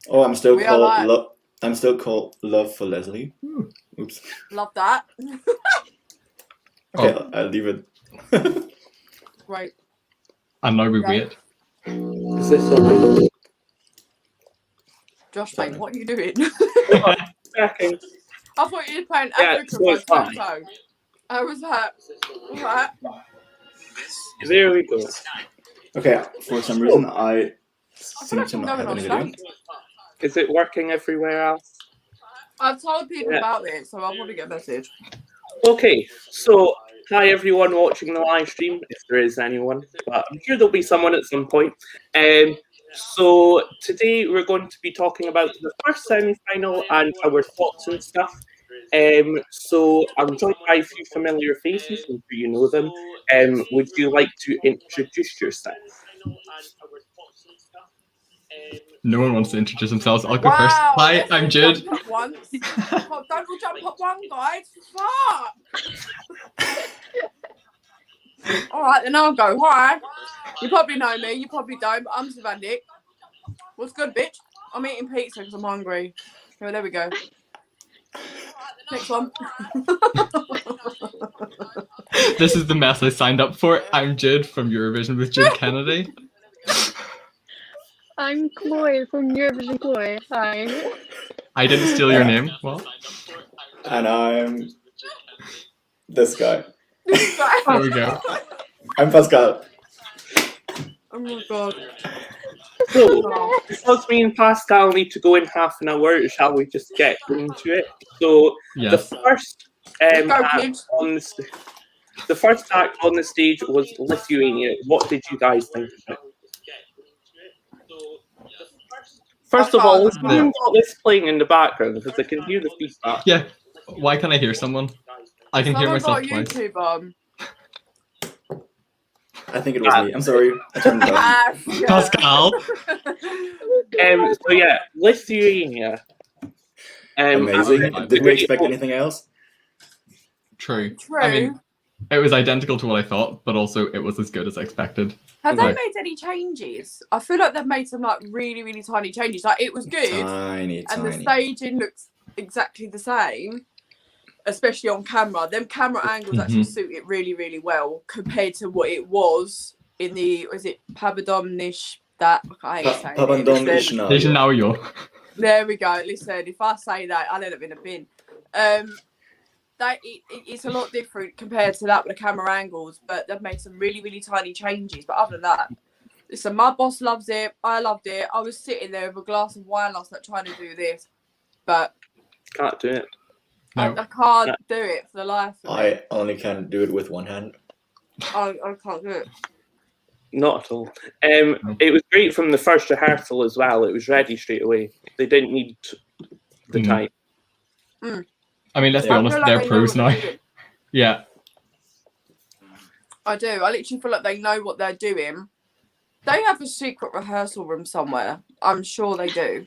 Oh, I'm still We are called live. I'm still called Love for Leslie. Oops. Love that. Okay, I'll leave it. Right. And now we Yeah. wait. Is this on? Josh, mate, what are you doing? Checking. I thought you were playing Yeah, Africa so by it's fine. Toto. I was like, what? There we go. Okay, for some reason I I feel seem like to I'm not going have on any video. stage. Is it working everywhere else? I've told people Yeah. about it, so I'll probably get a message. Okay, so hi everyone watching the live stream, if there is anyone, but I'm sure there'll be someone at some point. So today we're going to be talking about the first semi-final and our thoughts and stuff. So I'm joined by a few familiar faces, I'm sure you know them. Would you like to introduce yourself? No one wants to introduce themselves. I'll go first. Hi, let's I'm all Jude. jump at once. Don't all jump at one, guys. Fuck. All right, then I'll go. Hi. You probably know me. You probably don't, but I'm Slavandic. What's good, bitch? I'm eating pizza because I'm hungry. Oh, there we go. Next one. This is the mess I signed up for. I'm Jude from Eurovision with Jude Kennedy. I'm Chloe from EurovisionChloe. Hi. I didn't steal your name. What? And I'm this guy. There we go. I'm Pascal. Oh my god. So, because me and Pascal need to go in half an hour, shall we just get into it? So, Yes. the first Let's go, act kids. on the first act on the stage was Lithuania. What did you guys think of it? First of all, has anyone got this playing in the background because I can hear the feedback. Yeah. Why can't I hear someone? I can hear myself twice. YouTube on. I think it was me. I'm sorry. I turned it on. Pascal. So yeah, Lithuania. Amazing. Did we expect anything else? True. True. I mean, it was identical to what I thought, but also it was as good as I expected. Have they Like- made any changes? I feel like they've made some like really, really tiny changes. Like it was good, Tiny. and the staging looks exactly the same, especially on camera. Them camera angles actually suit it really, really well compared to what it was in the Papadom-nish that I hate saying it. Papadom Listen, There's now you. there we go. Listen, if I say that, I'll end up in a bin. It's a lot different compared to that with the camera angles, but they've made some really, really tiny changes. But other than that, listen, my boss loves it. I loved it. I was sitting there with a glass of wine last night trying to do this, but Can't do it. No. I can't do it for the life of me. I only can do it with one hand. I can't do it. Not at all. It was great from the first rehearsal as well. It was ready straight away. They didn't need the time. I mean, let's be Yeah. honest, I feel like they're they know pros what now. they're doing. Yeah. I do. I literally feel like they know what they're doing. They have a secret rehearsal room somewhere. I'm sure they do.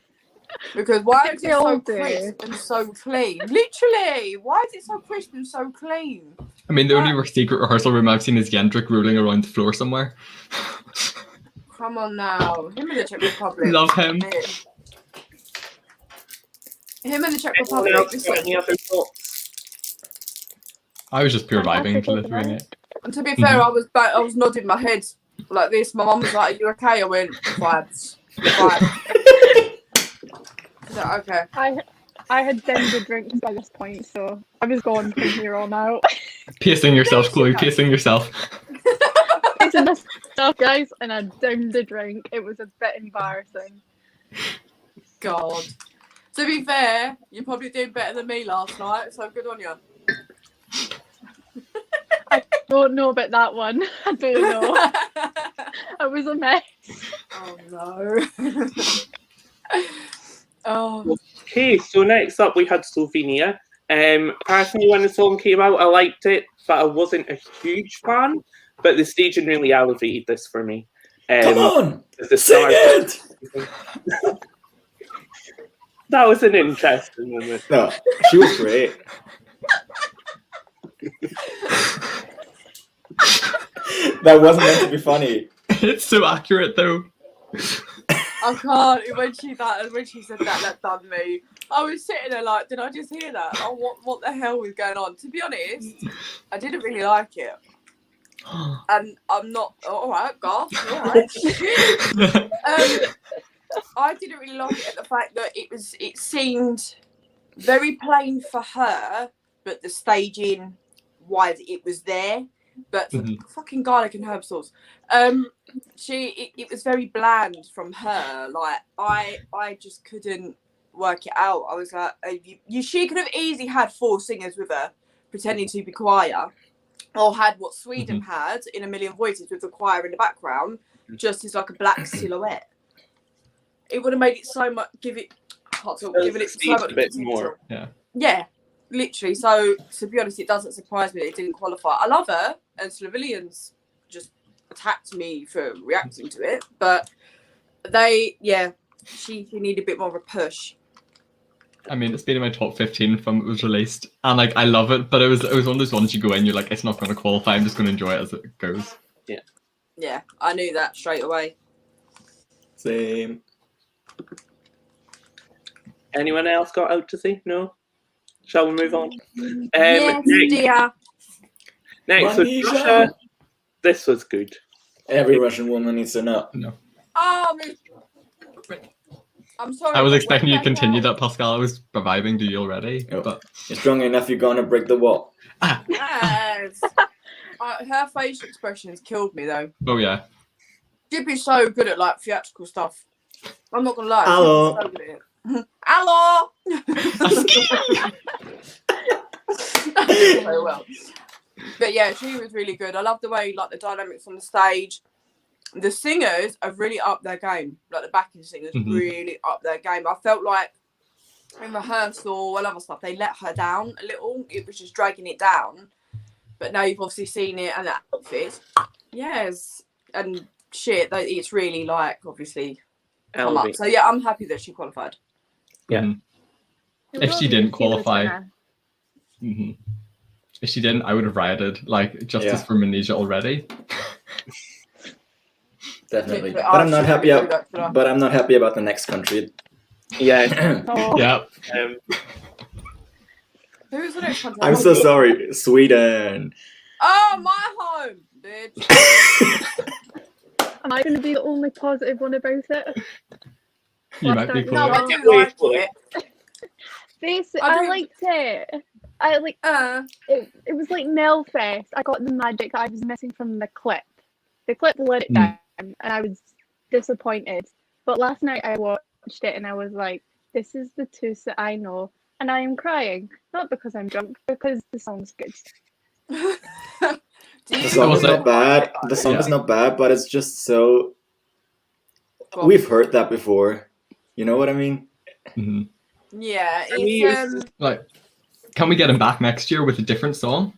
Because why is it They all so do. crisp and so clean? Literally, why is it so crisp and so clean? I mean, the only secret rehearsal room I've seen is Yendrik rolling around the floor somewhere. Come on now. Him in the Czech Republic. Love him. Him in the Czech Anyone Republic. else got any other thoughts? I was just pure vibing Fantastic, to Lithuania. And to be fair, I was nodding my head like this. My mum was like, "Are you okay?" I went, "Vibes, vibes." Is that okay? I had dimmed the drinks by this point, so I was going from here on out. Pacing yourself, Chloe, pacing yourself. Pacing this stuff, guys, and I dimmed the drink. It was a bit embarrassing. God. To be fair, you probably did better than me last night, so good on you. Don't know about that one. I don't know. I was a mess. Oh no. Oh. Okay, so next up we had Slovenia. Personally, when the song came out, I liked it, but I wasn't a huge fan. But the staging really elevated this for me. Come on! The Sing it! That was an interesting moment. No, she was great. That wasn't meant to be funny. It's so accurate, though. I can't. When she said that done me. I was sitting there like, did I just hear that? Oh, what the hell was going on? To be honest, I didn't really like it. And I'm not. All right, gosh, all right. I didn't really like it at the fact that it seemed very plain for her, but the staging wise it was there. But for fucking garlic and herb sauce, it was very bland from her. Like I just couldn't work it out. I was like, she could have easily had 4 singers with her pretending to be choir, or had what Sweden had in A Million Voices with the choir in the background, just as like a black silhouette. It would have made it so much. Given it so much a bit more. Yeah, literally. So to be honest, it doesn't surprise me that it didn't qualify. I love her, and Slovenians just attacked me for reacting to it, but she needed a bit more of a push. I mean, it's been in my top 15 from it was released, and like I love it, but it was one of those ones you go in, you're like, it's not going to qualify. I'm just going to enjoy it as it goes. Yeah, I knew that straight away. Same. Anyone else got out to see? No? Shall we move on? Yes, dear. Next, so Russia. This was good. Every Russian woman needs to know. No. Oh, I'm sorry. I was expecting you to continue that, Pascal. I was reviving to you already. Oh. But You're strong enough, you're gonna break the wall. Yes. Her facial expressions killed me though. oh yeah. She'd be so good at like theatrical stuff. I'm not gonna lie. Hello. So good at it. Hello. Very well. But yeah, she was really good. I love the way like the dynamics on the stage. The singers have really upped their game. Like the backing singers really upped their game. I felt like in rehearsal and other stuff, they let her down a little. It was just dragging it down. But now you've obviously seen it and the outfits. Yes. And shit, it's really like obviously come up. So yeah, I'm happy that she qualified. Yeah. If she didn't qualify, if she didn't, I would have rioted. Like justice for Manesia already. Definitely, but I'm not happy. But I'm not happy about the next country. Yeah. Yeah. Who's the next country? I'm so sorry, Sweden. Oh, my home, bitch. Am I going to be the only positive one about it? You might be No, close. I do like it. Basically, I liked it. I like it was like Melfest. I got the magic that I was missing from the clip. The clip let it down, and I was disappointed. But last night I watched it, and I was like, "This is the Tuss that I know," and I am crying not because I'm drunk, because the song's good. The song is not bad. The song is not bad, but it's just so. We've heard that before. You know what I mean? Yeah, it's like, can we get him back next year with a different song?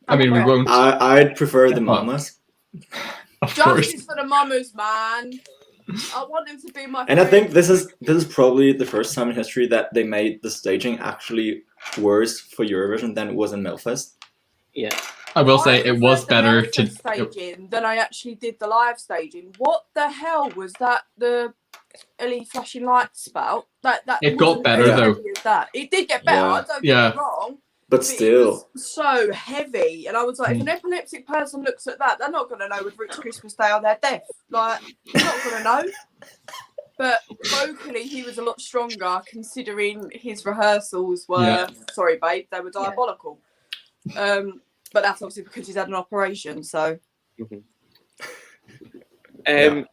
I mean, we won't. I'd prefer the Mamas. Of course. Justice for the Mamas, man. I want them to be my. And I think this is probably the first time in history that they made the staging actually worse for Eurovision than it was in Melfest. Yeah. I will say it was better to staging than I actually did the live staging. What the hell was that? The LED flashing lights spout? That it got better though. It did get better. I don't get me wrong. But still, it was so heavy, and I was like, if an epileptic person looks at that, they're not going to know whether it's Christmas Day or they're deaf. Like, they're not going to know. But vocally, he was a lot stronger, considering his rehearsals were, sorry, babe, they were diabolical. But that's obviously because he's had an operation, so. There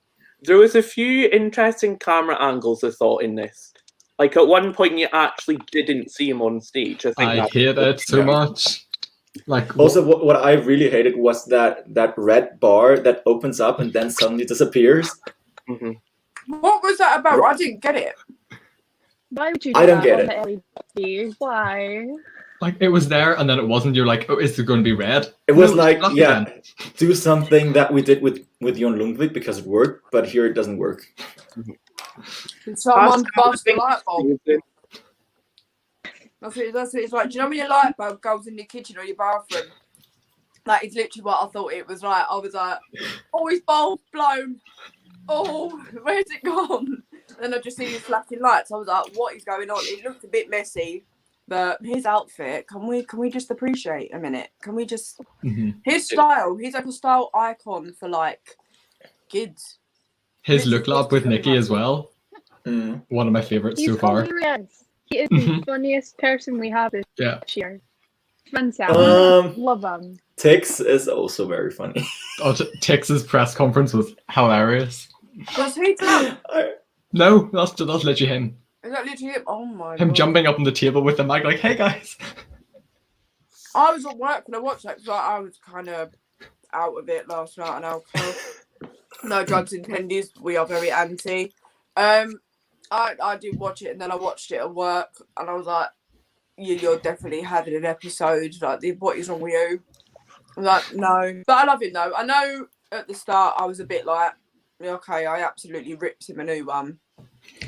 was a few interesting camera angles I thought in this. Like at one point, you actually didn't see him on stage. I hate it so much. Like also, what I really hated was that red bar that opens up and then suddenly disappears. What was that about? I didn't get it. Why would you do I don't that get on it. the LED? Why? Like it was there and then it wasn't. You're like, oh, is it going to be red? It was No, like, again. do something that we did with Jon Lundvik because it worked, but here it doesn't work. Did someone bust the light bulb? That's what it's like. Do you know when your light bulb goes in your kitchen or your bathroom? That is literally what I thought it was like. I was like, oh, his bulb's blown. oh, where's it gone? And I just see his flashing lights. I was like, what is going on? It looked a bit messy, but his outfit, can we just appreciate a minute? Can we just his style? He's like a style icon for like kids. His look lab with Nikki as well. One of my favorites so far. Hilarious. He is the funniest person we have this year. Fantastic. Love him. Tix is also very funny. Oh, Tix's press conference was hilarious. Was he drunk? No, that's literally him. Is that literally him? Oh my Him God. jumping up on the table with the mic like, hey guys. I was at work when I watched that because I was kind of out of it last night on alcohol. No drugs intended. We are very anti. I did watch it and then I watched it at work and I was like, you're definitely having an episode. Like, what is wrong with you? I'm like, no. But I love him though. I know at the start I was a bit like, okay, I absolutely ripped him a new one.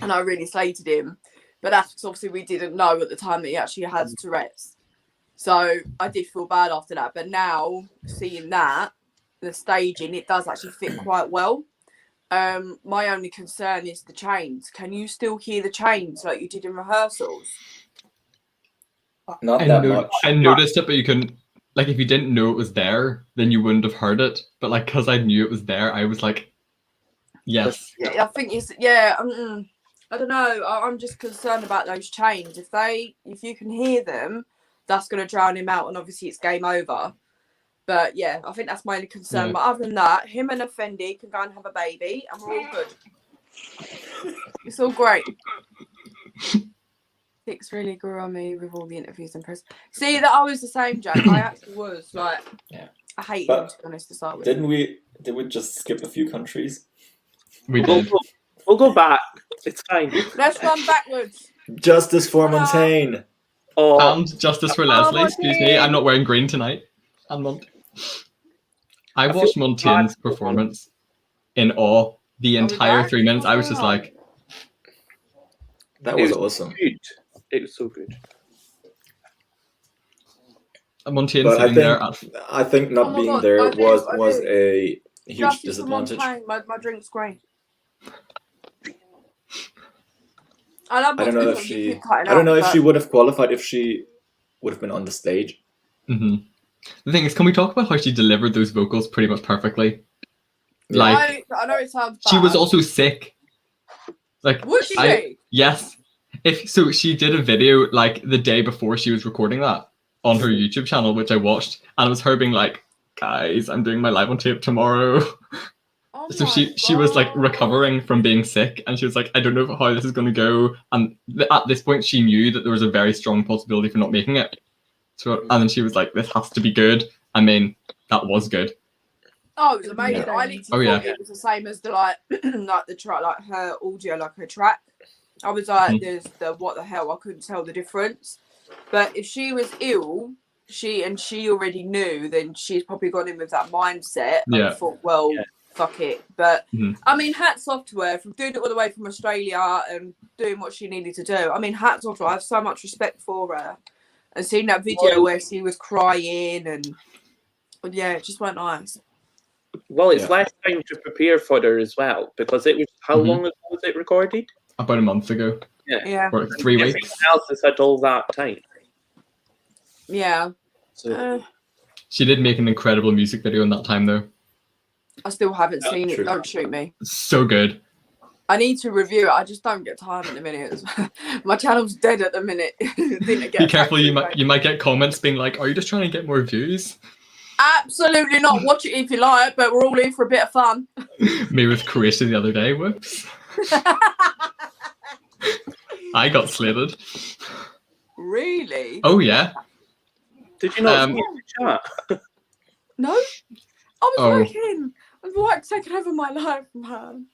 And I really slated him. But that's because obviously we didn't know at the time that he actually had Tourette's. So I did feel bad after that. But now, seeing that, the staging, it does actually fit quite well. My only concern is the chains. Can you still hear the chains like you did in rehearsals? Not that much. I noticed it, but you couldn't. Like, if you didn't know it was there, then you wouldn't have heard it. But like, because I knew it was there, I was like, yes. Yeah, I think it's I don't know. I'm just concerned about those chains. If you can hear them, that's going to drown him out, and obviously it's game over. But yeah, I think that's my only concern. Yeah. But other than that, him and Effendi can go and have a baby, and we're all good. It's all great. Six really grew on me with all the interviews and press. See, that I was the same, Jack. I actually was like, I hated him, to be honest, to start with. Did we just skip a few countries? We did. We'll go back. It's fine. Let's run backwards. Justice for Montaigne. Oh, And justice for Leslie. Excuse me, I'm not wearing green tonight. I watched Montaigne's performance in awe the entire 3 minutes. I was just like, that was awesome. Good. It was so good. Montaigne But sitting there. I think not being God, there I do. was a huge Justice for disadvantage. Montaigne. My drink's great. I I don't know if she would have qualified if she would have been on the stage. The thing is, can we talk about how she delivered those vocals pretty much perfectly? Like, I know it sounds bad. she was also sick. Like, Was she? Yes. So she did a video like the day before she was recording that on her YouTube channel, which I watched, and it was her being like, "Guys, I'm doing my live on tape tomorrow." Oh So she was like recovering from being sick, and she was like, I don't know how this is going to go. And at this point, she knew that there was a very strong possibility for not making it. So, and then she was like, this has to be good. I mean, that was good. Oh, it was amazing. Yeah. I literally thought it was the same as the like the track, like her audio, like her track. I was like, there's the what the hell? I couldn't tell the difference. But if she was ill, she already knew, then she's probably gone in with that mindset. And thought, well, fuck it. But I mean, hats off to her from doing it all the way from Australia and doing what she needed to do. I mean, hats off to her. I have so much respect for her. And seeing that video where she was crying and yeah, it just went nice. Well, it's less time to prepare for her as well, because it was how long ago was it recorded? About a month ago. Yeah. Or like 3 weeks. Everyone else has had all that time. Yeah. So She did make an incredible music video in that time, though. I still haven't seen it. Don't shoot me. So good. I need to review it. I just don't get time at the minute. My channel's dead at the minute. Be careful. You might get comments being like, "Are you just trying to get more views?" Absolutely not. Watch it if you like, but we're all in for a bit of fun. Me with Croatia the other day. Whoops. I got slated. Really? Oh yeah. did you not see the chat? No. I was working. Work taking over my life, man.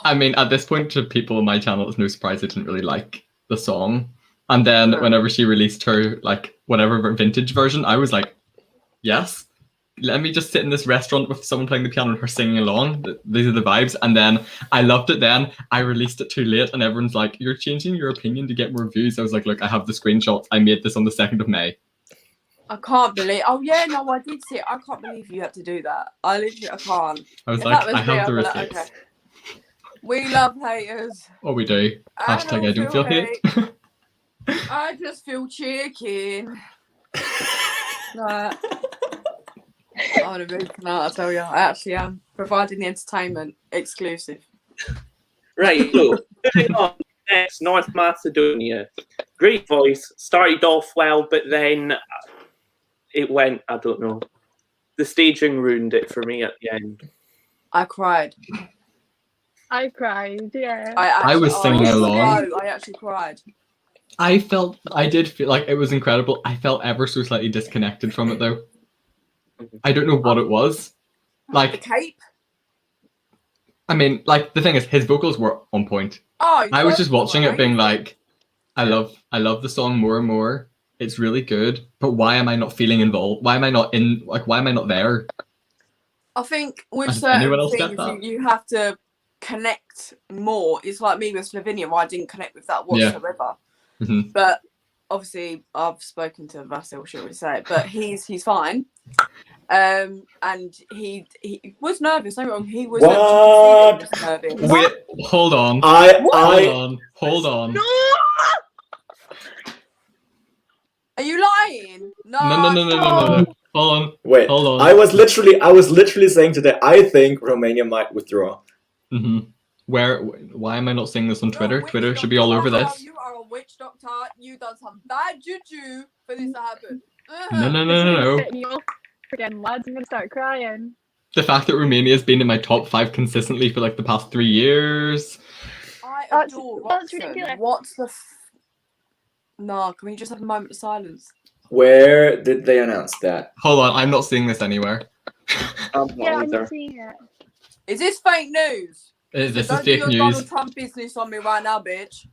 I mean, at this point, to people on my channel, it's no surprise I didn't really like the song. And then whenever she released her, like, whatever vintage version, I was like, yes, let me just sit in this restaurant with someone playing the piano and her singing along. These are the vibes. And then I loved it then. I released it too late and everyone's like, you're changing your opinion to get more views. I was like, look, I have the screenshots. I made this on the 2nd of May. I can't believe. Oh yeah, no, I did see it. I can't believe you had to do that. I can't. I was If like, that was I have the me, I'd be like, receipts. okay. We love haters. Oh, we do. Hashtag I don't feel hate. I just feel chicken. Like, I'm a big fan, I tell you. I actually am providing the entertainment exclusive. Right, so moving on. Next, North Macedonia. Great voice. Started off well, but then it went, I don't know. The staging ruined it for me at the end. I cried. I cried, yeah. I was singing along. I actually cried. I did feel like it was incredible. I felt ever so slightly disconnected from it though. I don't know what it was. Like, the cape? I mean, like, the thing is, his vocals were on point. Oh, I was just watching it being like, I love the song more and more. It's really good, but why am I not feeling involved? Why am I not there? I think with Does anyone certain else get things, that? you have to connect more. It's like me with Slovenia, where I didn't connect with that whatsoever. Yeah. Mm-hmm. But obviously, I've spoken to Vasil, should we say? But he's fine. And he was nervous. Don't get me wrong. He was nervous. Wait, hold on. Hold on. No! Are you lying? No. No. Hold on. Wait. Hold on. I was literally saying today, I think Romania might withdraw. Mm-hmm. Why am I not seeing this on Twitter? Twitter should be all over this. You are a witch doctor. You done some bad juju for this to happen. No. Again, lads, I'm gonna start crying. The fact that Romania's been in my top 5 consistently for like the past 3 years. I adore that's Roxanne. ridiculous. What's the No, can we just have a moment of silence? Where did they announce that? Hold on, I'm not seeing this anywhere. I'm not seeing it. Is this fake news? This is Don't fake do your news. Donald Trump business on me right now, bitch.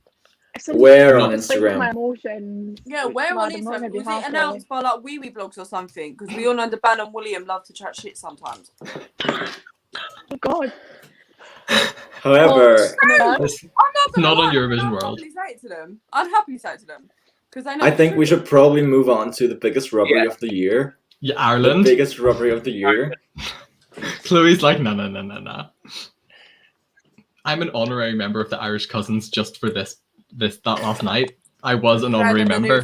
Where on It's like Instagram? my emotions. Yeah, Like, where on mad, I'm not Instagram? gonna be Was it happy. announced by like wee blogs or something? Because we all know the Ban and William love to chat shit sometimes. Oh God. However, It's not on Eurovision World. I'd happily say it to them. Because I know. I think we should probably move on to the biggest robbery of the year. Yeah, The Ireland. biggest robbery of the year. Chloe's like, no. I'm an honorary member of the Irish Cousins just for that last night. I was an honorary member.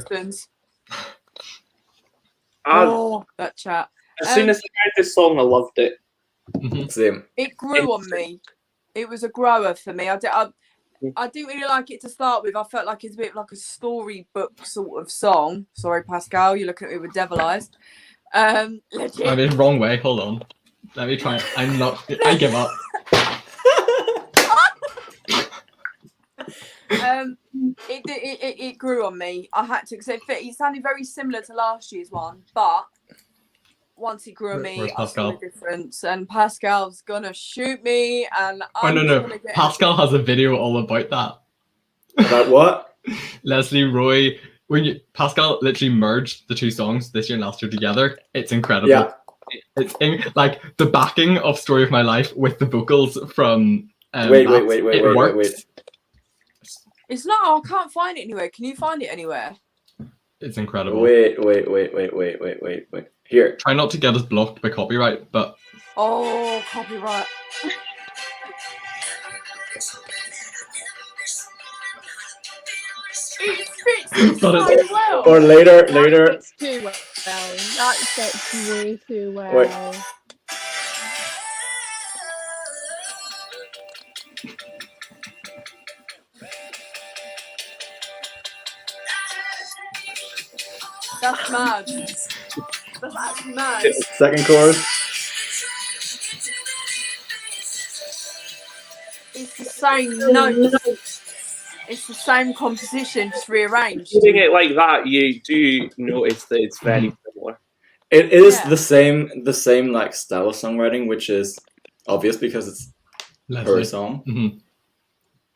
That chat. As soon as I heard this song, I loved it. Mm-hmm. Same. It grew on me. It was a grower for me. I didn't really like it to start with. I felt like it's a bit like a storybook sort of song. Sorry, Pascal, you're looking at me with devil eyes. Legit. I mean, wrong way. Hold on. Let me try. I give up. It grew on me. I had to accept it. It sounded very similar to last year's one, but once it grew on me, I saw the difference. And Pascal's gonna shoot me, and I'm no. Pascal has a video all about that. About what? Leslie Roy. Pascal literally merged the 2 songs this year and last year together. It's incredible. Yeah. It's like the backing of "Story of My Life" with the vocals from. Wait. It's not. I can't find it anywhere. Can you find it anywhere? It's incredible. Wait. Here. Try not to get us blocked by copyright, but. Oh, copyright. It fits so well. Or later. That fits too well. That fits way too well. Wait. That's mad. That's actually mad. Second chorus. It's the same notes. It's the same composition, just rearranged. Doing it like that, you do notice that it's very similar. It is the same like style of songwriting, which is obvious because it's her song. Mm-hmm.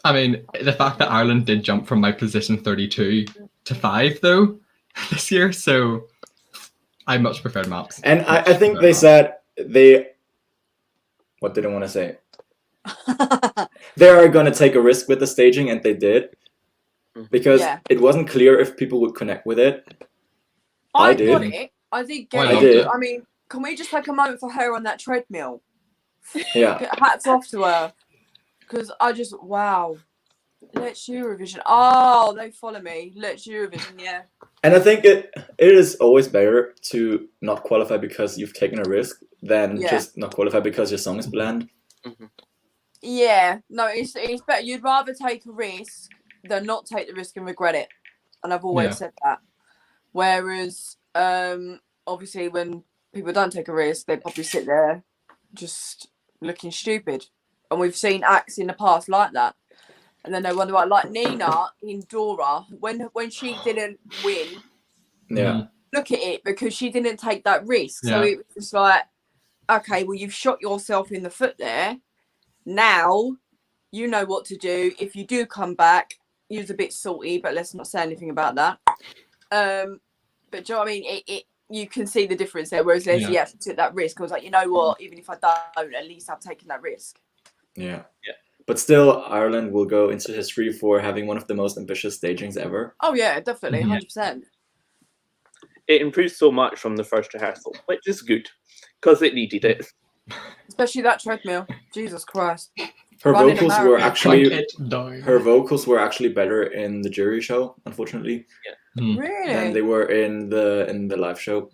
I mean, the fact that Ireland did jump from my position 32 to 5 though this year, so I much preferred Maps. And I think they said what did I want to say? They are gonna take a risk with the staging, and they did, because it wasn't clear if people would connect with it. I got it. I did get I it. did. I mean, can we just take a moment for her on that treadmill? Yeah. Hats off to her. because I just wow. Let's Eurovision. Oh, they follow me. Let's Eurovision. Yeah. And I think it is always better to not qualify because you've taken a risk than just not qualify because your song is bland. Mm-hmm. Yeah, no, it's better. You'd rather take a risk than not take the risk and regret it. And I've always said that. Whereas, obviously, when people don't take a risk, they probably sit there just looking stupid. And we've seen acts in the past like that. And then they wonder why, like Nina in Dora, when she didn't win, look at it, because she didn't take that risk. So it was just like, okay, well, you've shot yourself in the foot there. Now you know what to do. If you do come back, you was a bit salty, but let's not say anything about that. But do you know what I mean? You can see the difference there. Whereas Leslie actually took that risk. I was like, you know what? Even if I don't, at least I've taken that risk. Yeah. But still, Ireland will go into history for having one of the most ambitious stagings ever. Oh yeah, definitely, 100%. It improved so much from the first rehearsal, which is good because it needed it. Especially that treadmill. Jesus Christ. Her vocals were actually better in the jury show, unfortunately. Really? Than they were in the live show.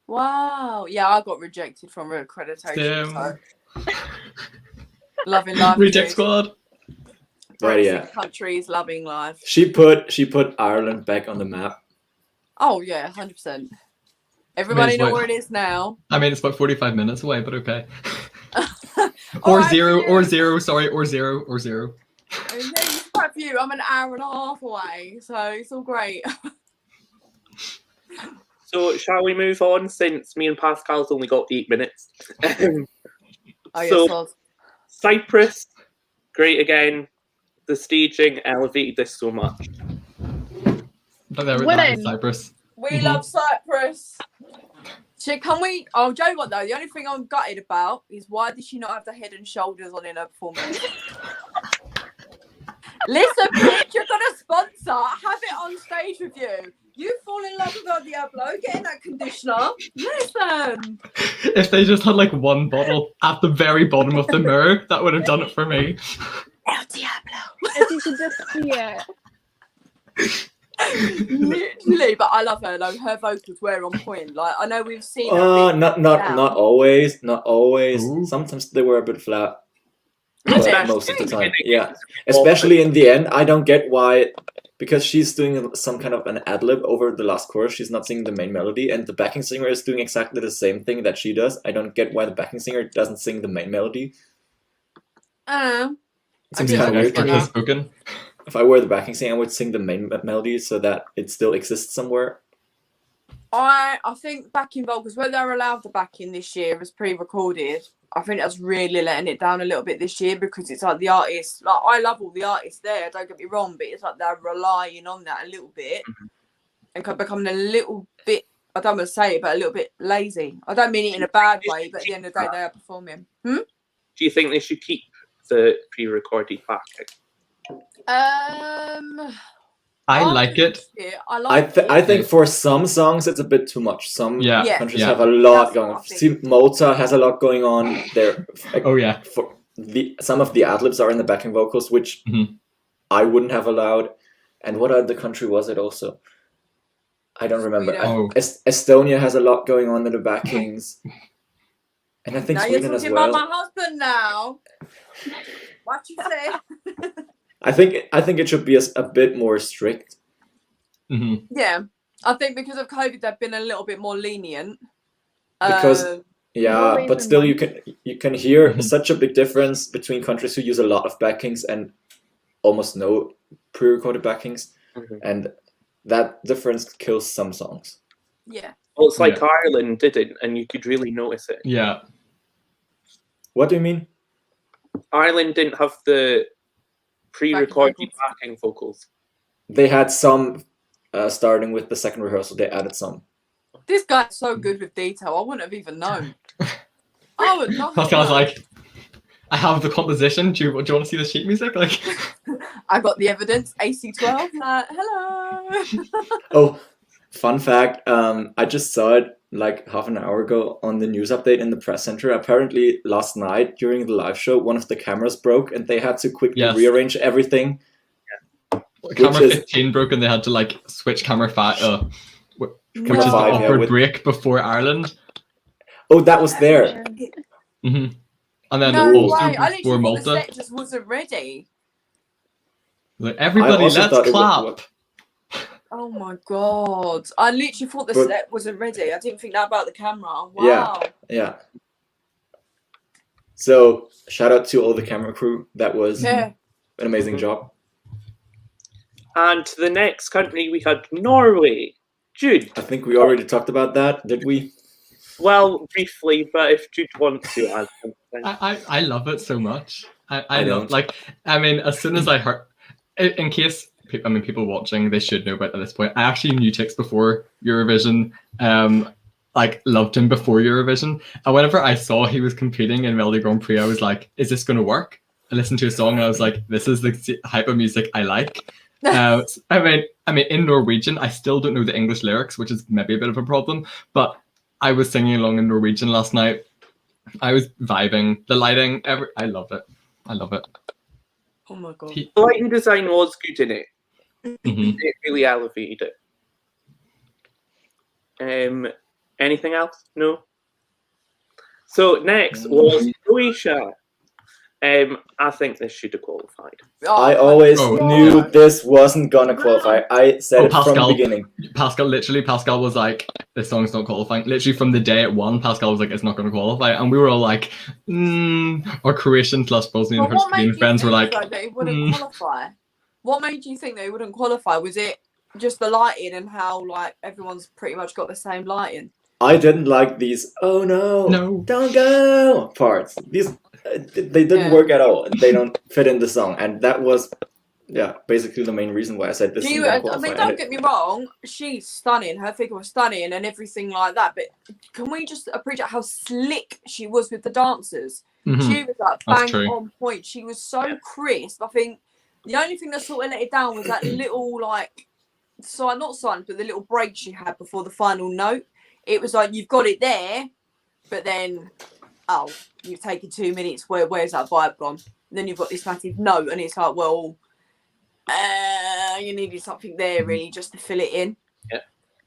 Wow. Yeah, I got rejected from accreditation. So. Loving life. Reject squad. But countries loving life. She put Ireland back on the map. Oh yeah, 100%. Everybody know where it is now. I mean, it's about 45 minutes away, but okay. or zero. I mean, it's quite a few. I'm an hour and a half away, so it's all great. So shall we move on, since me and Pascal's only got 8 minutes? Cyprus, great again. The staging elevated this so much. But there was Cyprus. We love Cyprus. Can we? Oh, Joe, what though? The only thing I'm gutted about is why did she not have the head and shoulders on in her performance? Listen, bitch, you're gonna sponsor. Have it on stage with you. You fall in love with El Diablo, get in that conditioner. Listen. If they just had like one bottle at the very bottom of the mirror, that would have done it for me. El Diablo. If you could just see it. Literally, but I love her though. Her vocals were on point. Like I know we've seen. Not always. Ooh. Sometimes they were a bit flat. But most of the time, especially in the end. I don't get why, because she's doing some kind of an ad-lib over the last chorus. She's not singing the main melody, and the backing singer is doing exactly the same thing that she does. I don't get why the backing singer doesn't sing the main melody. It's kind of weird. If I were the backing singer, I would sing the main melody so that it still exists somewhere. I think backing vocals, where they're allowed the backing this year as pre-recorded, I think that's really letting it down a little bit this year, because it's like the artists, like I love all the artists there, don't get me wrong, but it's like they're relying on that a little bit and becoming a little bit, I don't want to say it, but a little bit lazy. I don't mean it in a bad way, but at the end of the day, they are performing. Do you think they should keep the pre-recorded backing? I like it. I think for some songs it's a bit too much. Some countries have a lot going on. See, Malta has a lot going on there. For some of the ad-libs are in the backing vocals, which I wouldn't have allowed. And what other country was it also? I don't remember. Estonia has a lot going on in the backings. And I think now Sweden you're talking as well. about my husband now. What you say? I think it should be a bit more strict. Yeah, I think because of COVID, they've been a little bit more lenient. Because but still, you can hear such a big difference between countries who use a lot of backings and almost no pre-recorded backings, and that difference kills some songs. Yeah. Well, it's like Ireland didn't, and you could really notice it. Yeah. What do you mean? Ireland didn't have the pre-recorded backing vocals. They had some starting with the second rehearsal. They added some. This guy's so good with detail. I wouldn't have even known. I would not. Pascal's like, I have the composition. Do you want to see the sheet music? Like, I got the evidence. AC12. Hello. Oh, fun fact. I just saw it like half an hour ago on the news update in the press center. Apparently, last night during the live show, one of the cameras broke, and they had to quickly rearrange everything. Camera 15 broke, and they had to like switch camera 5. Which is the awkward break before Ireland. Oh, that was there. Mm-hmm. And then I literally thought the set just wasn't ready. Like, everybody, let's clap. Oh my god! I literally thought the set wasn't ready. I didn't think that about the camera. Wow. Yeah. So shout out to all the camera crew. That was an amazing job. And to the next country, we had Norway. Jude. I think we already talked about that, did we? Well, briefly, but if Jude wants to add something. I love it so much. I love, like, I mean, as soon as I heard, in case, I mean, people watching, they should know about at this point, I actually knew Tix before Eurovision, like, loved him before Eurovision. And whenever I saw he was competing in Melody Grand Prix, I was like, is this going to work? I listened to a song and I was like, this is the type of music I like. I mean, in Norwegian, I still don't know the English lyrics, which is maybe a bit of a problem, but I was singing along in Norwegian last night. I was vibing. The lighting, I love it. I love it. Oh my god. The lighting design was good in it. It really elevated it. Anything else? No? So next was Croatia. I think this should have qualified. I always knew this wasn't gonna qualify. I said it from the beginning. Pascal was like, this song's not qualifying. Literally from the day it won, Pascal was like, it's not gonna qualify. And we were all like, Our Croatian / Bosnian Herzegovina friends were like, they wouldn't qualify? What made you think they wouldn't qualify? Was it just the lighting and how like everyone's pretty much got the same lighting? I didn't like these, oh no, don't go parts. These they didn't work at all. They don't fit in the song, and that was basically the main reason why I said this. I mean, don't get me wrong, she's stunning, her figure was stunning and everything like that, but can we just appreciate how slick she was with the dancers? She was like bang on point. She was so crisp. I think the only thing that sort of let it down was that little like not silence, but the little break she had before the final note. It was like, you've got it there, but then you've taken 2 minutes. Where's that vibe gone? And then you've got this massive note, and it's like, well, you needed something there really just to fill it in. Yeah.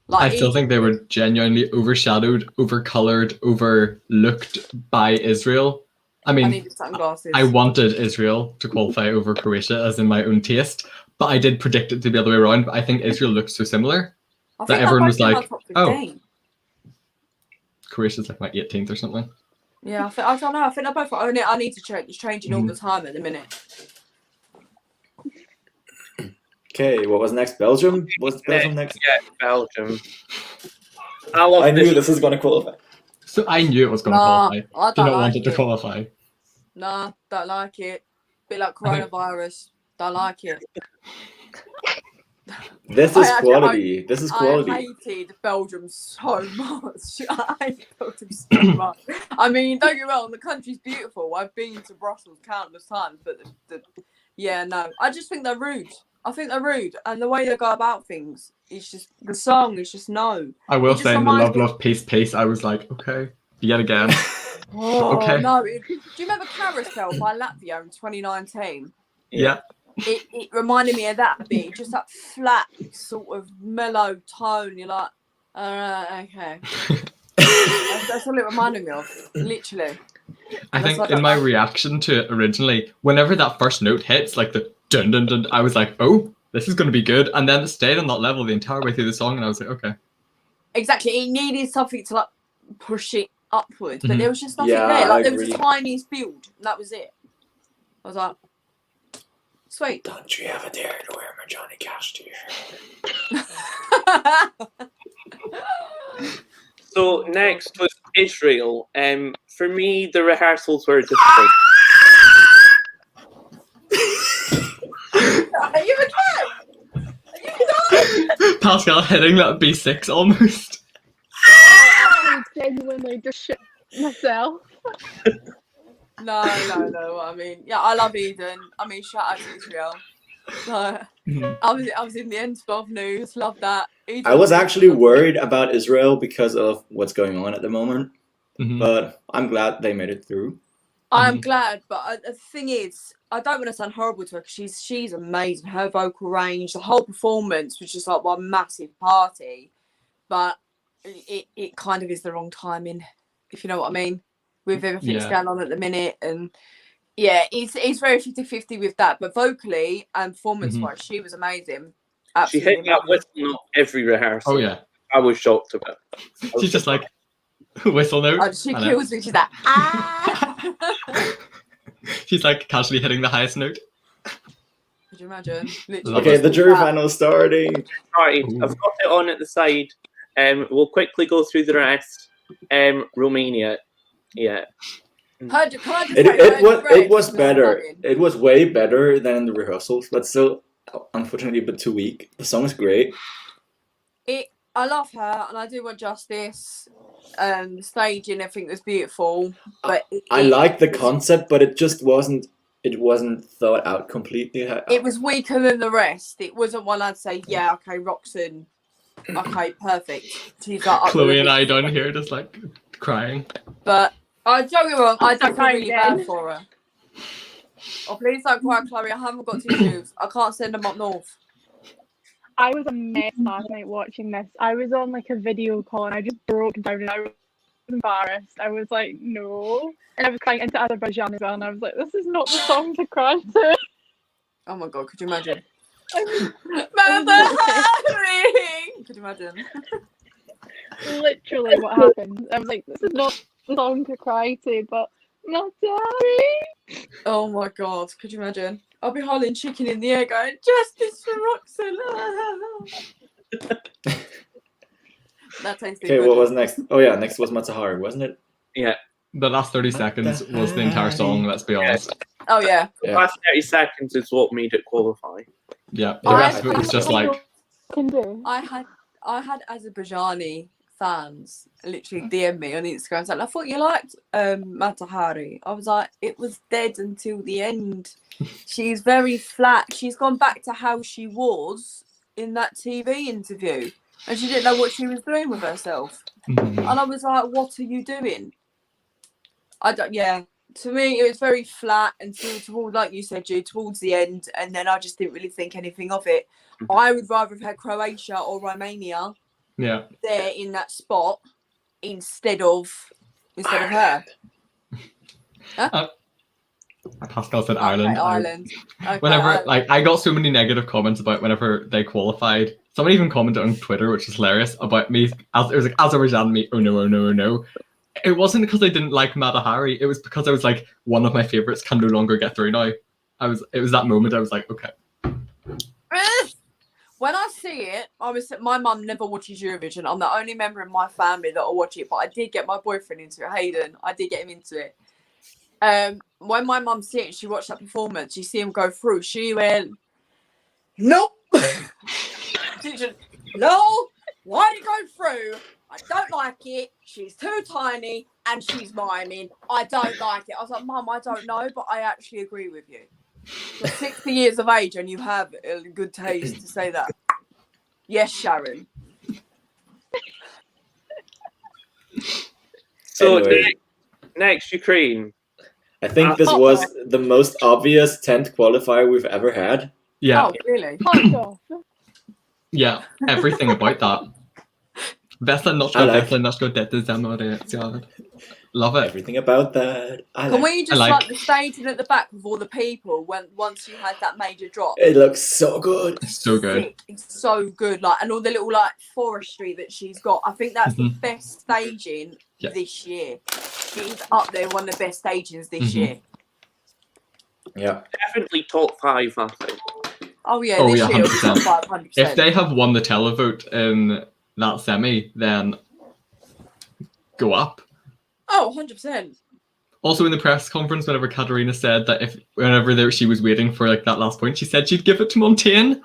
Like, I still think they were genuinely overshadowed, overcolored, overlooked by Israel. I mean, I needed sunglasses. I wanted Israel to qualify over Croatia, as in my own taste, but I did predict it to be the other way around. But I think Israel looked so similar that everyone was like, oh, Croatia's like my 18th or something. Yeah, I don't know. I think they're both. I need to check. It's changing all the time at the minute. Okay, what was next? Belgium? Was Belgium next? Yeah, Belgium. I knew this was going to qualify. So I knew it was going to qualify. I do not want it to qualify. Nah, don't like it. Bit like coronavirus. Don't like it. This is quality. This is quality. I hated Belgium so much. I hate Belgium so much. I mean, don't get me wrong, the country's beautiful. I've been to Brussels countless times, but I just think they're rude. I think they're rude, and the way they go about things, it's just the song is just no. I will say in the love, peace, I was like, okay, yet again. Okay. No, do you remember Carousel by Latvia in 2019? Yeah. It reminded me of that a bit, just that flat sort of mellow tone. You're like, okay. that's all it reminded me of, literally. I think in my reaction to it originally, whenever that first note hits, like the dun dun dun, I was like, oh, this is going to be good. And then it stayed on that level the entire way through the song, and I was like, okay. Exactly, it needed something to like push it upwards, but there was just nothing there. Like there was a tiniest build, and that was it. I was like, sweet. Don't you ever dare to wear my Johnny Cash t-shirt. So next was Israel. For me, the rehearsals were difficult. Are you okay? Are you done? Pascal hitting that B6 almost. I genuinely just shit myself. No. I mean, yeah, I love Eden. I mean, shout out to Israel. Like, I was in the N12 news. Love that. I was actually worried about Israel because of what's going on at the moment, but I'm glad they made it through. I'm glad, but the thing is, I don't want to sound horrible to her because she's amazing. Her vocal range, the whole performance was just like one massive party. But it kind of is the wrong timing, if you know what I mean, with everything that's going on at the minute. And yeah, it's very 50-50 with that. But vocally and performance-wise, she was amazing. Absolutely. She hit that whistle note every rehearsal. Oh, yeah. I was shocked about it. She's just like, whistle note. Oh, she kills me. She's like, ah! She's like casually hitting the highest note. Could you imagine? Okay, the jury final starting. Alright, I've got it on at the side. We'll quickly go through the rest. Romania. Yeah. It was better. It was way better than the rehearsals, but still, unfortunately, a bit too weak. The song is great. I love her, and I do want justice. Staging, I think was beautiful. But I like the concept, but it just wasn't. It wasn't thought out completely. It was weaker than the rest. It wasn't one I'd say, yeah, okay, Roxanne, okay, perfect. She's like, Chloe and I down here just like crying. But don't get me wrong, I don't feel really bad for her. Oh, please don't cry, Chloe. I haven't got tissues. I can't send them up north. I was a mess last night watching this. I was on like a video call and I just broke down and I was embarrassed. I was like, no. And I was crying into Azerbaijan as well, and I was like, this is not the song to cry to. Oh my god, could you imagine? Could you imagine? Literally what happened. I was like, this is not the song to cry to, but Matahari. Oh my god, could you imagine? I'll be holding chicken in the air going, justice for Roxanne. That tastes okay, what was next? Oh yeah, next was Matahari, wasn't it? Yeah. The last 30 seconds was the entire song, let's be honest. Oh yeah. The last 30 seconds is what made it qualify. Yeah, the rest of it was just like... I had Azerbaijani fans literally DM me on Instagram saying, I thought you liked Matahari. I was like, it was dead until the end. She's very flat. She's gone back to how she was in that TV interview. And she didn't know what she was doing with herself. And I was like, what are you doing? To me, it was very flat until towards, like you said, Jude, towards the end. And then I just didn't really think anything of it. I would rather have had Croatia or Romania there in that spot instead of her. Huh? Pascal said Ireland. Okay, Ireland. Okay, whenever Ireland. I got so many negative comments about whenever they qualified. Someone even commented on Twitter, which is hilarious, about me. It was like Azerbaijan me. Oh no! Oh no! Oh no! It wasn't because I didn't like Matahari. It was because I was like, one of my favorites can no longer get through now. It was that moment. I was like, okay. When I see it, my mum never watches Eurovision. I'm the only member in my family that will watch it, but I did get my boyfriend into it, Hayden. I did get him into it. When my mum see it, she watched that performance. You see him go through. She went, nope. No, why did it go through? I don't like it. She's too tiny and she's miming. I don't like it. I was like, Mum, I don't know, but I actually agree with you. You're 60 years of age and you have a good taste to say that. Yes, Sharon. So next, Ukraine. I think this was the most obvious 10th qualifier we've ever had. Yeah. Oh, really? Yeah, everything about that. Love it. Everything about that. Can we just like the staging at the back with all the people once you had that major drop? It looks so good. It's so good. It's so good. Like, and all the little like forestry that she's got. I think that's the best staging this year. She's up there, one of the best stagings this year. Yeah. Definitely top 5, I think. Oh yeah, this year 100%. 100%. If they have won the televote in that semi, then go up. Oh, 100%. Also in the press conference, whenever Katarina said that whenever she was waiting for like that last point, she said she'd give it to Montaigne.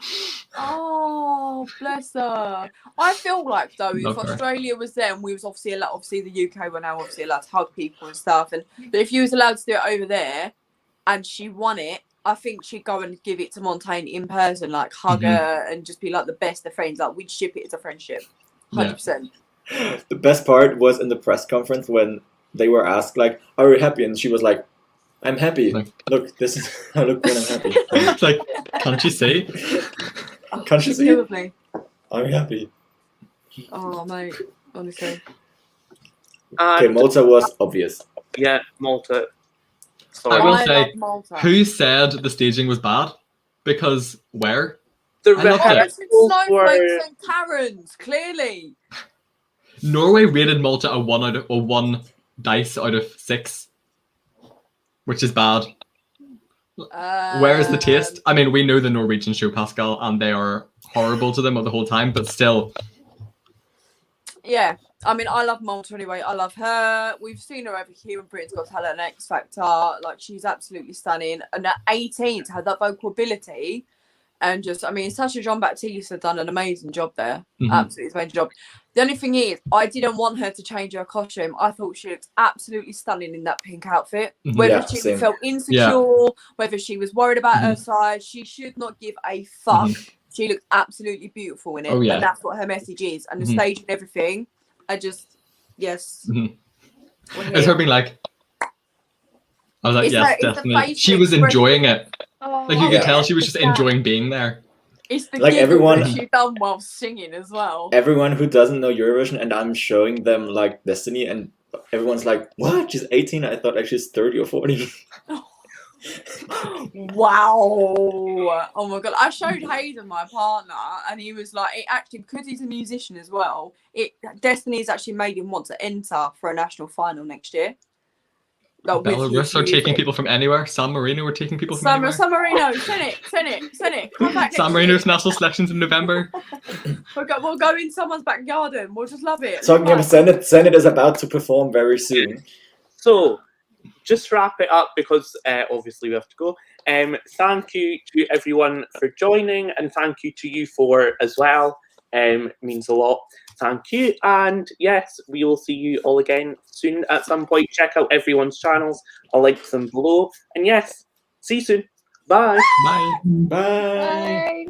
Oh, bless her. I feel like though, if Australia was there and we was obviously the UK were now obviously allowed to hug people and stuff, but if you was allowed to do it over there and she won it, I think she'd go and give it to Montaigne in person, like hug her and just be like the best of friends. Like we'd ship it as a friendship, 100%. The best part was in the press conference when they were asked, like, "Are you happy?" And she was like, "I'm happy. Look, this is I look when I'm happy." It's like, can't you see? Can't you see? Me. I'm happy. Oh mate, honestly. Okay, Malta was obvious. Yeah, Malta. Sorry. I will say, who said the staging was bad? Because where? The snowflakes and Karens, clearly. Norway rated Malta a 1 dice out of 6, which is bad. Where is the taste? I mean, we know the Norwegian show, Pascal, and they are horrible to them the whole time, but still. Yeah, I mean, I love Malta anyway. I love her. We've seen her over here in Britain's Got Talent and X Factor. Like, she's absolutely stunning. And at 18, to have that vocal ability, and just, I mean, Sasha Jean-Baptiste has done an amazing job there. Absolutely amazing job. The only thing is, I didn't want her to change her costume. I thought she looked absolutely stunning in that pink outfit. Whether she felt insecure, whether she was worried about her size, she should not give a fuck. She looked absolutely beautiful in it. And that's what her message is. And the stage and everything, I just, yes. It was her being like, I was like, yes, definitely. She was enjoying it. Like, you could tell she was just enjoying being there. It's the like everyone she done while singing as well. Everyone who doesn't know Eurovision, and I'm showing them like Destiny, and everyone's like, "What? She's 18? I thought like she's 30 or 40." Wow! Oh my god! I showed Hayden, my partner, and he was like, "It actually, because he's a musician as well, Destiny's actually made him want to enter for a national final next year." Belarus are taking people from anywhere. San Marino are taking people from anywhere. San Marino, send it. Come back. San Marino's national selections in November. We'll go in someone's back garden. We'll just love it. Talking about Senate is about to perform very soon. So, just wrap it up because obviously we have to go. Thank you to everyone for joining, and thank you to you four as well. Means a lot. Thank you, and yes, we will see you all again soon at some point. Check out everyone's channels. I'll link them below. And yes, see you soon. Bye. Bye. Bye.